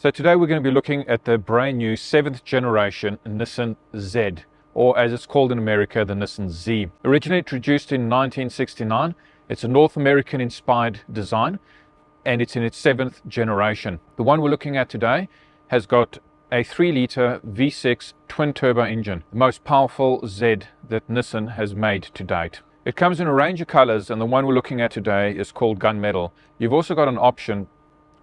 So today we're going to be looking at the brand new 7th generation Nissan Z, or as it's called in America, the Nissan Z. Originally introduced in 1969, it's a North American inspired design and it's in its 7th generation. The one we're looking at today has got a 3-litre V6 twin-turbo engine, the most powerful Z that Nissan has made to date. It comes in a range of colors, and the one we're looking at today is called gunmetal. You've also got an option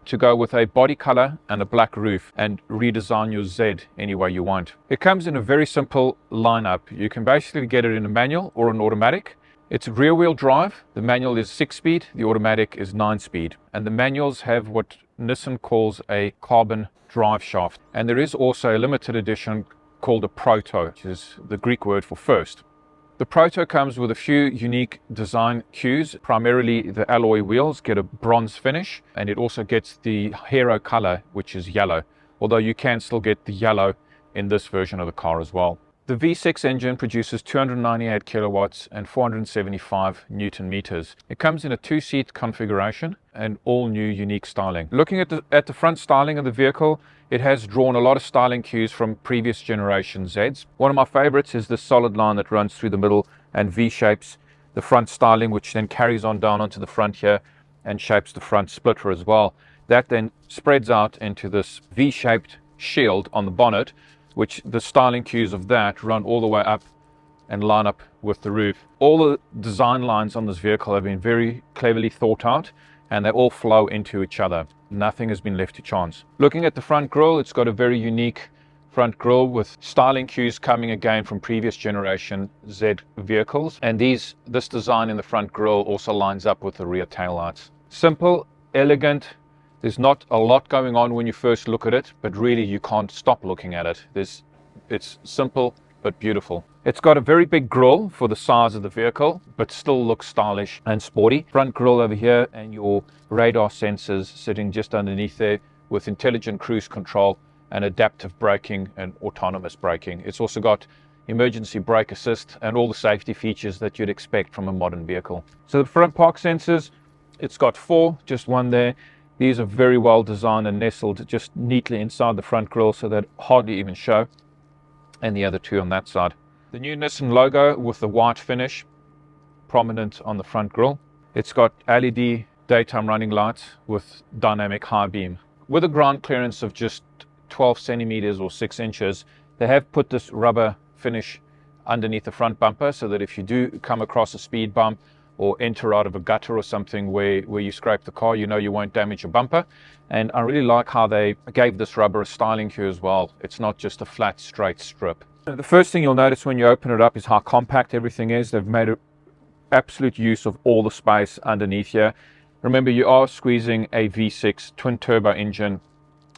to go with a body color and a black roof and redesign your Z any way you want. It comes in a very simple lineup. You can basically get it in a manual or an automatic. It's rear wheel drive. The manual is 6-speed, the automatic is 9-speed. And the manuals have what Nissan calls a carbon drive shaft. And there is also a limited edition called a Proto, which is the Greek word for first. The Proto comes with a few unique design cues. Primarily the alloy wheels get a bronze finish, and it also gets the hero color, which is yellow, although you can still get the yellow in this version of the car as well. The V6 engine produces 298 kilowatts and 475 Newton meters. It comes in a 2-seat configuration and all new unique styling. Looking at the front styling of the vehicle, it has drawn a lot of styling cues from previous generation Zs. One of my favorites is this solid line that runs through the middle and V-shapes the front styling, which then carries on down onto the front here and shapes the front splitter as well. That then spreads out into this V-shaped shield on the bonnet, which the styling cues of that run all the way up and line up with the roof. All the design lines on this vehicle have been very cleverly thought out, and they all flow into each other. Nothing has been left to chance. Looking at the front grille, it's got a very unique front grille with styling cues coming again from previous generation Z vehicles. And this design in the front grille also lines up with the rear taillights. Simple, elegant. There's not a lot going on when you first look at it, but really you can't stop looking at it. It's simple but beautiful. It's got a very big grille for the size of the vehicle, but still looks stylish and sporty. Front grille over here, and your radar sensors sitting just underneath there with intelligent cruise control and adaptive braking and autonomous braking. It's also got emergency brake assist and all the safety features that you'd expect from a modern vehicle. So the front park sensors, it's got 4, just one there. These are very well designed and nestled just neatly inside the front grille, so that hardly even show, and the other 2 on that side. The new Nissan logo with the white finish prominent on the front grille. It's got LED daytime running lights with dynamic high beam. With a ground clearance of just 12 centimeters or 6 inches, they have put this rubber finish underneath the front bumper, so that if you do come across a speed bump or enter out of a gutter or something where you scrape the car, you know you won't damage your bumper. And I really like how they gave this rubber a styling cue as well. It's not just a flat, straight strip. The first thing you'll notice when you open it up is how compact everything is. They've made absolute use of all the space underneath here. Remember, you are squeezing a V6 twin-turbo engine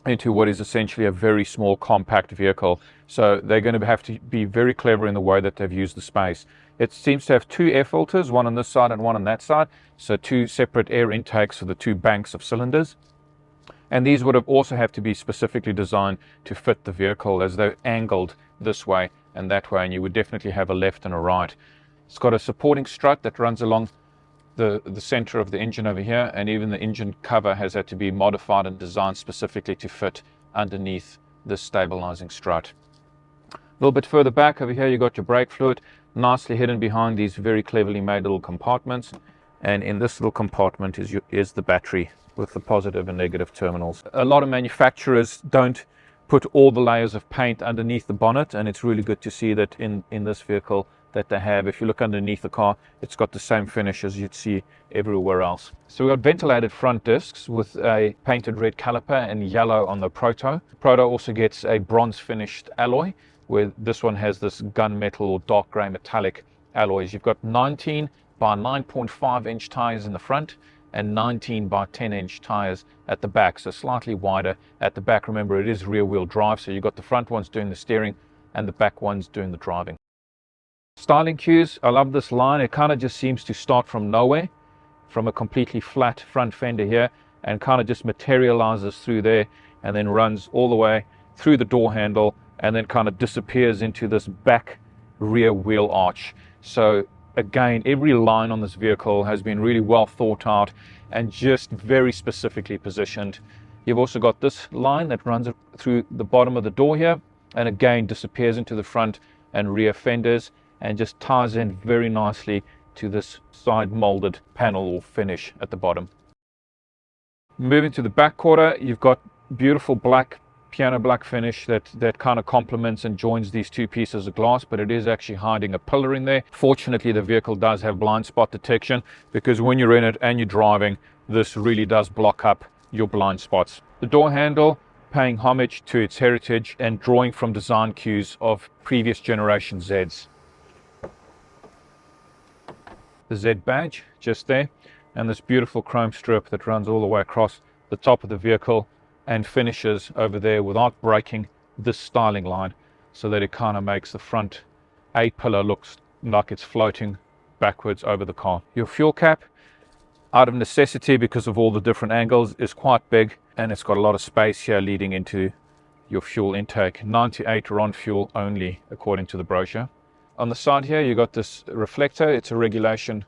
into what is essentially a very small, compact vehicle. So they're going to have to be very clever in the way that they've used the space. It seems to have 2 air filters, one on this side and one on that side. So 2 separate air intakes for the 2 banks of cylinders. And these would have also have to be specifically designed to fit the vehicle, as they're angled this way and that way, and you would definitely have a left and a right. It's got a supporting strut that runs along the center of the engine over here, and even the engine cover has had to be modified and designed specifically to fit underneath this stabilizing strut. A little bit further back over here, you've got your brake fluid, nicely hidden behind these very cleverly made little compartments. And in this little compartment is the battery with the positive and negative terminals. A lot of manufacturers don't put all the layers of paint underneath the bonnet, and it's really good to see that in this vehicle that they have. If you look underneath the car, it's got the same finish as you'd see everywhere else. So we've got ventilated front discs with a painted red caliper and yellow on the Proto. Proto also gets a bronze finished alloy, where this one has this gunmetal or dark grey metallic alloys. You've got 19 by 9.5 inch tires in the front and 19 by 10 inch tires at the back, so slightly wider at the back. Remember, it is rear wheel drive, so you've got the front ones doing the steering and the back ones doing the driving. Styling cues, I love this line. It kind of just seems to start from nowhere, from a completely flat front fender here, and kind of just materializes through there and then runs all the way through the door handle and then kind of disappears into this back rear wheel arch. So again, every line on this vehicle has been really well thought out and just very specifically positioned. You've also got this line that runs through the bottom of the door here, and again disappears into the front and rear fenders and just ties in very nicely to this side molded panel or finish at the bottom. Moving to the back quarter, you've got beautiful black, piano black finish that kind of complements and joins these two pieces of glass, but it is actually hiding a pillar in there. Fortunately, the vehicle does have blind spot detection, because when you're in it and you're driving, this really does block up your blind spots. The door handle, paying homage to its heritage and drawing from design cues of previous generation Zs. The Z badge just there, and this beautiful chrome strip that runs all the way across the top of the vehicle and finishes over there without breaking this styling line, so that it kind of makes the front A-pillar looks like it's floating backwards over the car. Your fuel cap, out of necessity because of all the different angles, is quite big, and it's got a lot of space here leading into your fuel intake. 98 RON fuel only, according to the brochure. On the side here, you got this reflector. It's a regulation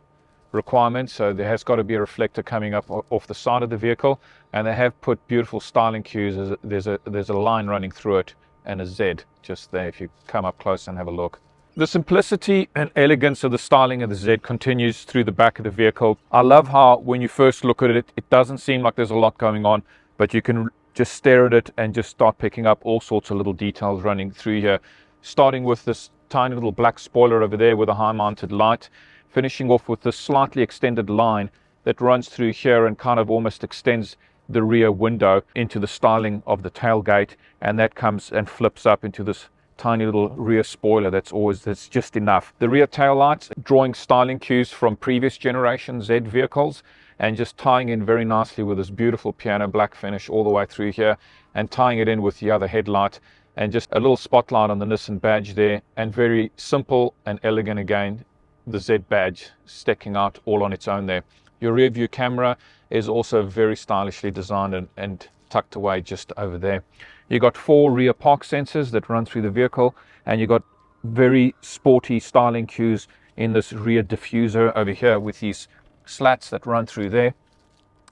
requirement, so there has got to be a reflector coming up off the side of the vehicle, and they have put beautiful styling cues. There's a line running through it and a Z just there if you come up close and have a look. The simplicity and elegance of the styling of the Z continues through the back of the vehicle. I love how when you first look at it, it doesn't seem like there's a lot going on, but you can just stare at it and just start picking up all sorts of little details running through here, starting with this tiny little black spoiler over there with a high mounted light, finishing off with this slightly extended line that runs through here and kind of almost extends the rear window into the styling of the tailgate, and that comes and flips up into this tiny little rear spoiler that's just enough. The rear tail lights drawing styling cues from previous generation Z vehicles and just tying in very nicely with this beautiful piano black finish all the way through here, and tying it in with the other headlight, and just a little spotlight on the Nissan badge there, and very simple and elegant again, the Z badge sticking out all on its own there. Your rear view camera is also very stylishly designed and tucked away just over there. You got 4 rear park sensors that run through the vehicle, and you got very sporty styling cues in this rear diffuser over here with these slats that run through there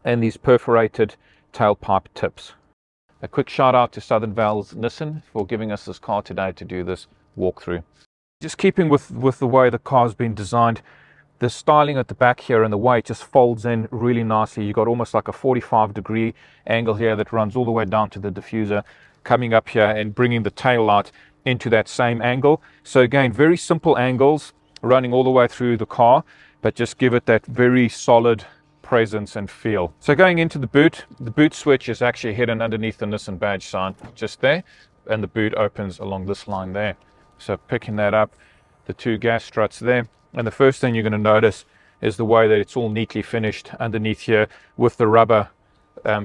and these perforated tailpipe tips. A quick shout out to Southern Vale's Nissan for giving us this car today to do this walkthrough. Just keeping with the way the car's been designed, the styling at the back here and the way it just folds in really nicely. You got almost like a 45-degree angle here that runs all the way down to the diffuser, coming up here and bringing the tail light into that same angle. So again, very simple angles running all the way through the car, but just give it that very solid presence and feel. So going into the boot switch is actually hidden underneath the Nissan badge sign just there, and the boot opens along this line there. So picking that up, the 2 gas struts there, and the first thing you're going to notice is the way that it's all neatly finished underneath here with the rubber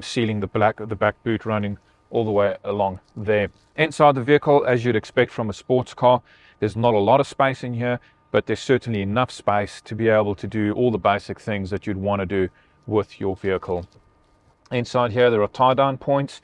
sealing the back boot running all the way along there. Inside the vehicle, as you'd expect from a sports car, there's not a lot of space in here, but there's certainly enough space to be able to do all the basic things that you'd want to do with your vehicle. Inside here, there are tie-down points,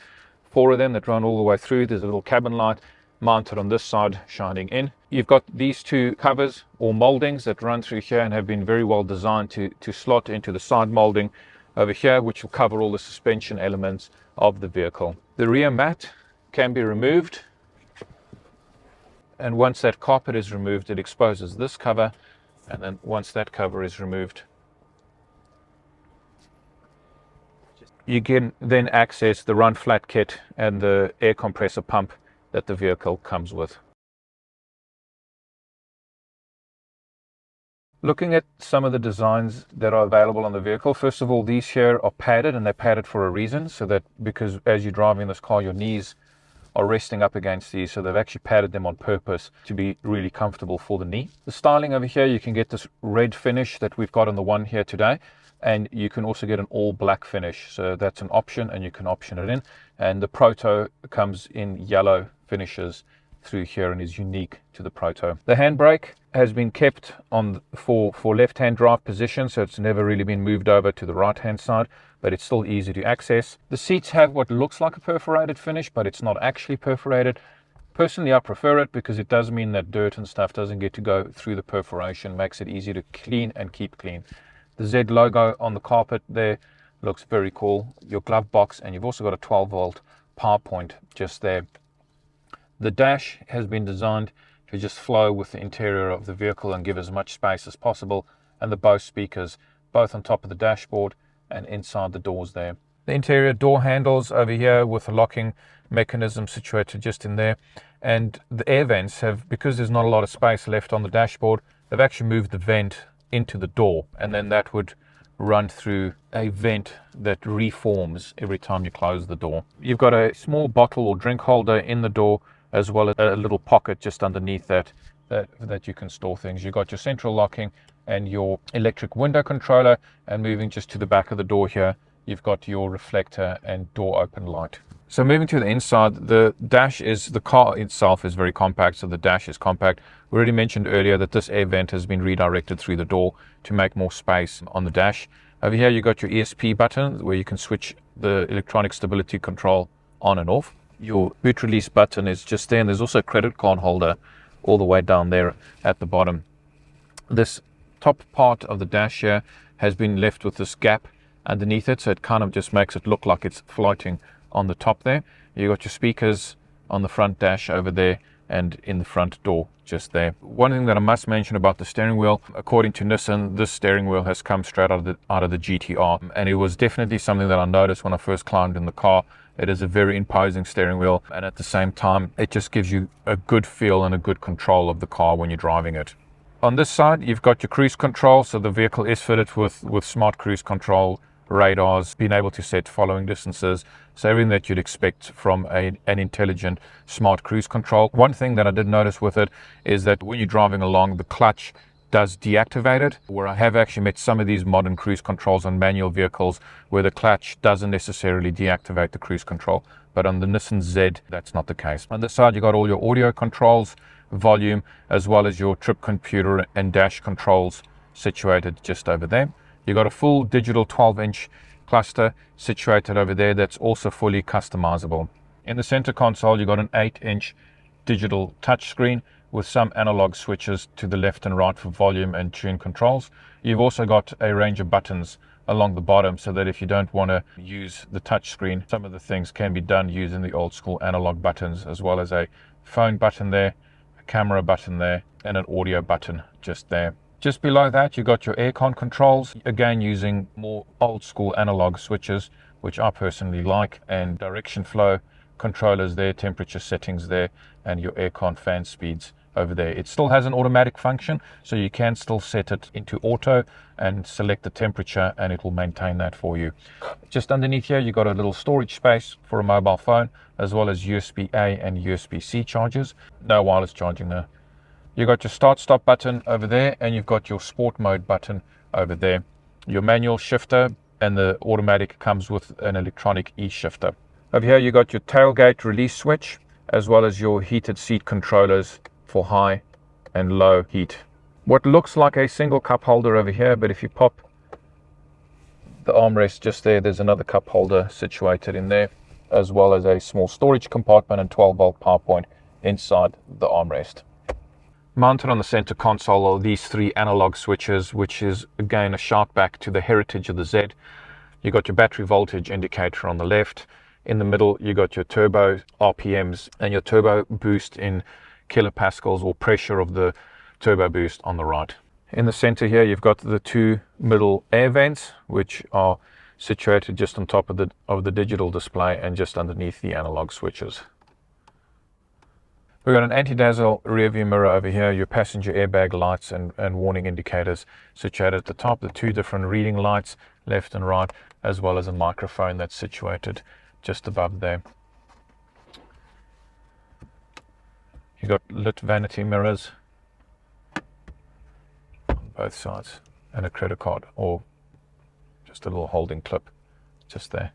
4 of them that run all the way through. There's a little cabin light mounted on this side shining in. You've got these 2 covers or moldings that run through here and have been very well designed to slot into the side molding over here, which will cover all the suspension elements of the vehicle. The rear mat can be removed, and once that carpet is removed, it exposes this cover, and then once that cover is removed, you can then access the run flat kit and the air compressor pump that the vehicle comes with. Looking at some of the designs that are available on the vehicle, first of all, these here are padded, and they're padded for a reason, so that because as you're driving this car, your knees are resting up against these, so they've actually padded them on purpose to be really comfortable for the knee. The styling over here, you can get this red finish that we've got on the one here today, and you can also get an all black finish, so that's an option and you can option it in. And the Proto comes in yellow finishes through here and is unique to the Proto. The handbrake has been kept on for left-hand drive position, so it's never really been moved over to the right-hand side, but it's still easy to access. The seats have what looks like a perforated finish, but it's not actually perforated. Personally, I prefer it because it does mean that dirt and stuff doesn't get to go through the perforation, makes it easy to clean and keep clean. The Z logo on the carpet there Looks very cool. Your glove box, and you've also got a 12-volt power point just there. The dash has been designed to just flow with the interior of the vehicle and give as much space as possible, and the Bose speakers both on top of the dashboard and inside the doors there. The interior door handles over here with a locking mechanism situated just in there, and the air vents have, because there's not a lot of space left on the dashboard, they've actually moved the vent into the door, and then that would run through a vent that reforms every time you close the door. You've got a small bottle or drink holder in the door, as well as a little pocket just underneath that you can store things. You've got your central locking and your electric window controller, and moving just to the back of the door here, you've got your reflector and door open light. So moving to the inside, the car itself is very compact, so the dash is compact. We already mentioned earlier that this air vent has been redirected through the door to make more space on the dash. Over here you got your ESP button where you can switch the electronic stability control on and off. Your boot release button is just there, and there's also a credit card holder all the way down there at the bottom. This top part of the dash here has been left with this gap underneath it, so it kind of just makes it look like it's floating on the top there. You got your speakers on the front dash over there and in the front door just there. One thing that I must mention about the steering wheel, according to Nissan, this steering wheel has come straight out of the GTR, and it was definitely something that I noticed when I first climbed in the car. It is a very imposing steering wheel, and at the same time it just gives you a good feel and a good control of the car when you're driving it. On this side you've got your cruise control, so the vehicle is fitted with smart cruise control, radars, being able to set following distances, so everything that you'd expect from an intelligent smart cruise control. One thing that I did notice with it is that when you're driving along, the clutch does deactivate it, where I have actually met some of these modern cruise controls on manual vehicles where the clutch doesn't necessarily deactivate the cruise control, but on the Nissan Z that's not the case. On this side you got all your audio controls, volume, as well as your trip computer and dash controls situated just over there. You've got a full digital 12-inch cluster situated over there that's also fully customizable. In the center console you've got an 8-inch digital touchscreen with some analog switches to the left and right for volume and tune controls. You've also got a range of buttons along the bottom, so that if you don't want to use the touchscreen, some of the things can be done using the old school analog buttons, as well as a phone button there, a camera button there, and an audio button just there. Just below that you got your aircon controls, again using more old school analog switches, which I personally like, and direction flow controllers there, temperature settings there, and your aircon fan speeds over there. It still has an automatic function, so you can still set it into auto and select the temperature and it will maintain that for you. Just underneath here you got a little storage space for a mobile phone, as well as USB-A and USB-C chargers. No wireless charging there. You got your start stop button over there, and you've got your sport mode button over there. Your manual shifter, and the automatic comes with an electronic e-shifter. Over here you got your tailgate release switch, as well as your heated seat controllers for high and low heat. What looks like a single cup holder over here, but if you pop the armrest just there, there's another cup holder situated in there, as well as a small storage compartment and 12-volt power point inside the armrest. Mounted on the center console are these 3 analog switches, which is again a shout back to the heritage of the Z. You got your battery voltage indicator on the left. In the middle you got your turbo RPMs and your turbo boost in kilopascals, or pressure of the turbo boost, on the right. In the center here you've got the 2 middle air vents, which are situated just on top of the digital display and just underneath the analog switches. We've got an anti-dazzle rear view mirror over here, your passenger airbag lights and warning indicators situated at the top, the 2 different reading lights left and right, as well as a microphone that's situated just above there. You've got lit vanity mirrors on both sides, and a credit card, or just a little holding clip just there.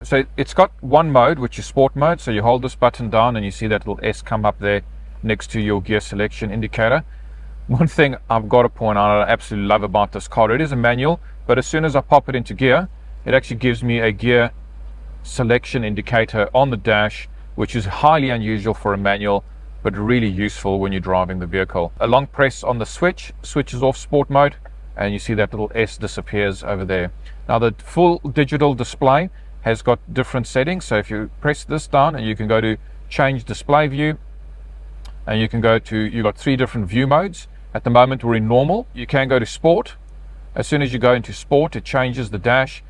So it's got one mode, which is sport mode. So you hold this button down and you see that little S come up there next to your gear selection indicator. One thing I've got to point out I absolutely love about this car, it is a manual, but as soon as I pop it into gear, it actually gives me a gear selection indicator on the dash, which is highly unusual for a manual, but really useful when you're driving the vehicle. A long press on the switch switches off sport mode, and you see that little S disappears over there. Now the full digital display has got different settings, so if you press this down, and you can go to change display view, and you can go to, you've got 3 different view modes. At the moment we're in normal. You can go to sport. As soon as you go into sport, it changes the dash,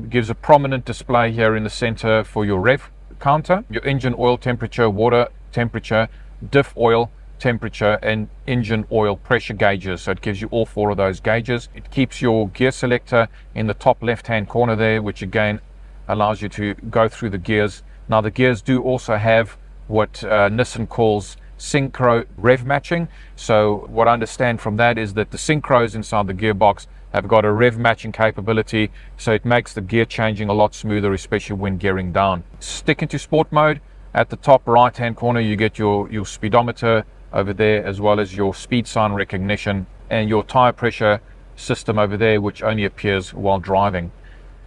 gives a prominent display here in the center for your rev counter, your engine oil temperature, water temperature, diff oil temperature, and engine oil pressure gauges. So it gives you all 4 of those gauges. It keeps your gear selector in the top left hand corner there, which again allows you to go through the gears. Now the gears do also have what Nissan calls synchro rev matching. So what I understand from that is that the synchros inside the gearbox have got a rev matching capability, so it makes the gear changing a lot smoother, especially when gearing down. Stick into sport mode. At the top right hand corner you get your speedometer over there, as well as your speed sign recognition and your tire pressure system over there, which only appears while driving.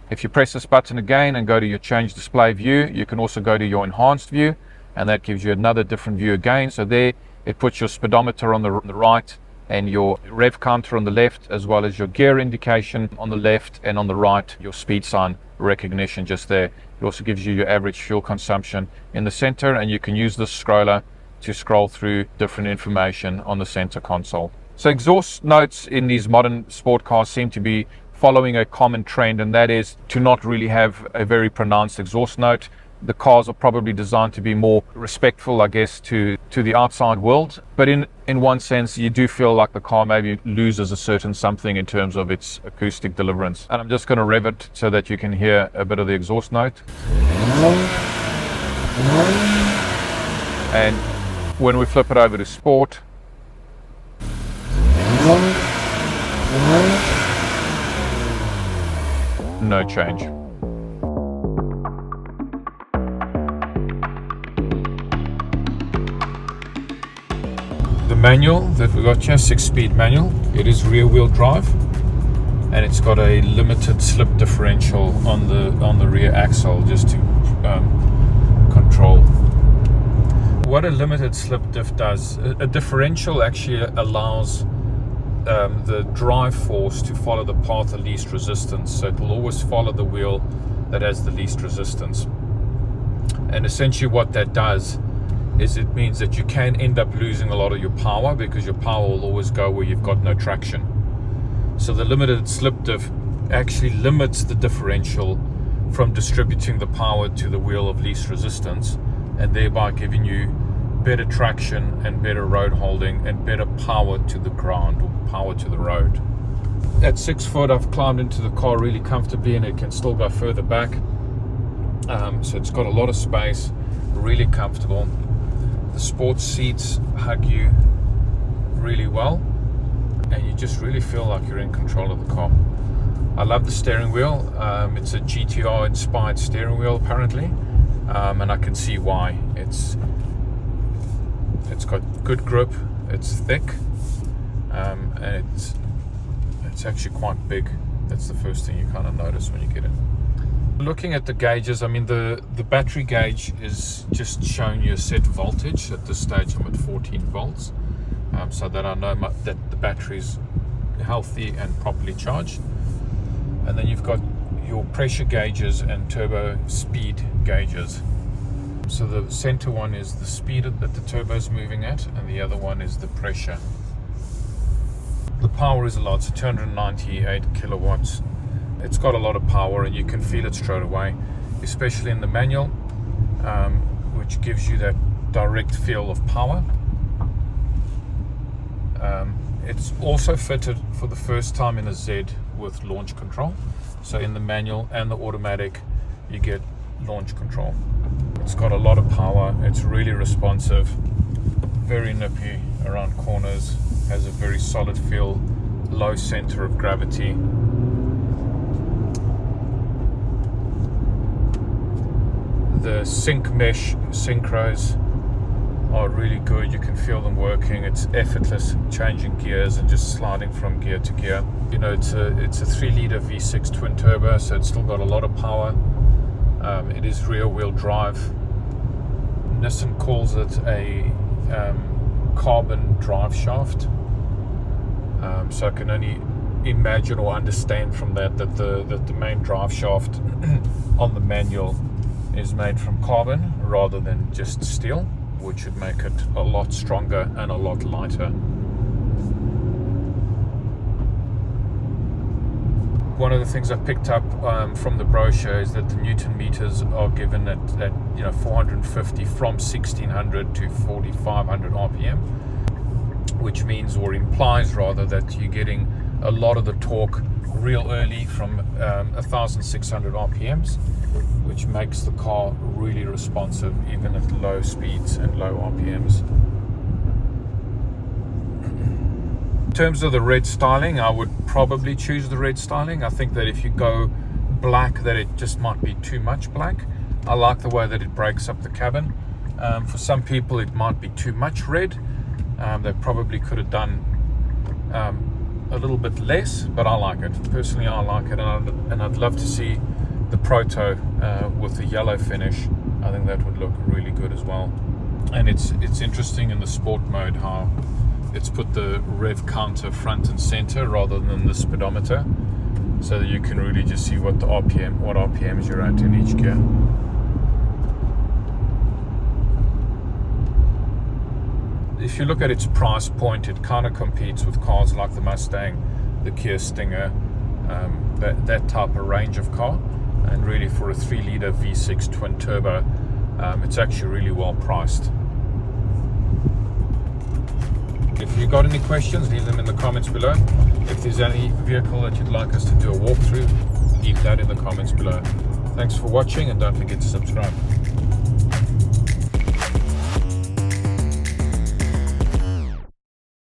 If you press this button again and go to your change display view, you can also go to your enhanced view, and that gives you another different view again. So there it puts your speedometer on the right and your rev counter on the left, as well as your gear indication on the left, and on the right your speed sign recognition just there. It also gives you your average fuel consumption in the center, and you can use this scroller to scroll through different information on the center console. So exhaust notes in these modern sport cars seem to be following a common trend, and that is to not really have a very pronounced exhaust note. The cars are probably designed to be more respectful, I guess, to the outside world. But in one sense, you do feel like the car maybe loses a certain something in terms of its acoustic deliverance. And I'm just going to rev it so that you can hear a bit of the exhaust note. And when we flip it over to sport, no change. The manual that we got here, 6-speed manual. It is rear wheel drive, and it's got a limited slip differential on the rear axle, just to control. What a limited slip diff does, a differential actually allows the drive force to follow the path of least resistance. So it will always follow the wheel that has the least resistance. And essentially what that does is it means that you can end up losing a lot of your power, because your power will always go where you've got no traction. So the limited slip diff actually limits the differential from distributing the power to the wheel of least resistance, and thereby giving you better traction and better road holding and better power to the ground, or power to the road. At 6 foot, I've climbed into the car really comfortably, and it can still go further back. So it's got a lot of space, really comfortable. The sports seats hug you really well, and you just really feel like you're in control of the car. I love the steering wheel. It's a GTR inspired steering wheel apparently, and I can see why. It's got good grip, it's thick, and it's actually quite big. That's the first thing you kind of notice when you get in. Looking at the gauges, I mean the battery gauge is just showing you a set voltage. At this stage I'm at 14 volts, so that I know that the battery's healthy and properly charged. And then you've got your pressure gauges and turbo speed gauges. So the center one is the speed that the turbo is moving at, and the other one is the pressure. The power is a lot, so 298 kilowatts. It's got a lot of power, and you can feel it straight away, especially in the manual, which gives you that direct feel of power. It's also fitted for the first time in a Z with launch control. So in the manual and the automatic, you get launch control. It's got a lot of power. It's really responsive, very nippy around corners, has a very solid feel, low center of gravity. The sync mesh synchros are really good. You can feel them working. It's effortless changing gears and just sliding from gear to gear. You know, it's a 3-liter V6 twin turbo, so it's still got a lot of power. It is rear wheel drive. Nissan calls it a carbon drive shaft, so I can only imagine or understand from that the main drive shaft on the manual is made from carbon rather than just steel, which would make it a lot stronger and a lot lighter. One of the things I picked up from the brochure is that the Newton meters are given at 450 from 1600 to 4500 RPM, which means, or implies rather, that you're getting a lot of the torque real early from 1600 RPMs, which makes the car really responsive even at low speeds and low RPMs. In terms of the red styling, I would probably choose the red styling. I think that if you go black, that it just might be too much black. I like the way that it breaks up the cabin. For some people it might be too much red. They probably could have done a little bit less, but I like it. Personally, I like it, and I'd love to see the Proto with the yellow finish. I think that would look really good as well. And it's interesting in the sport mode how it's put the rev counter front and center rather than the speedometer, so that you can really just see what RPMs you're at in each gear. If you look at its price point, it kind of competes with cars like the Mustang, the Kia Stinger, that type of range of car. And really, for a 3-litre V6 twin turbo, it's actually really well priced. If you've got any questions, leave them in the comments below. If there's any vehicle that you'd like us to do a walkthrough, leave that in the comments below. Thanks for watching, and don't forget to subscribe.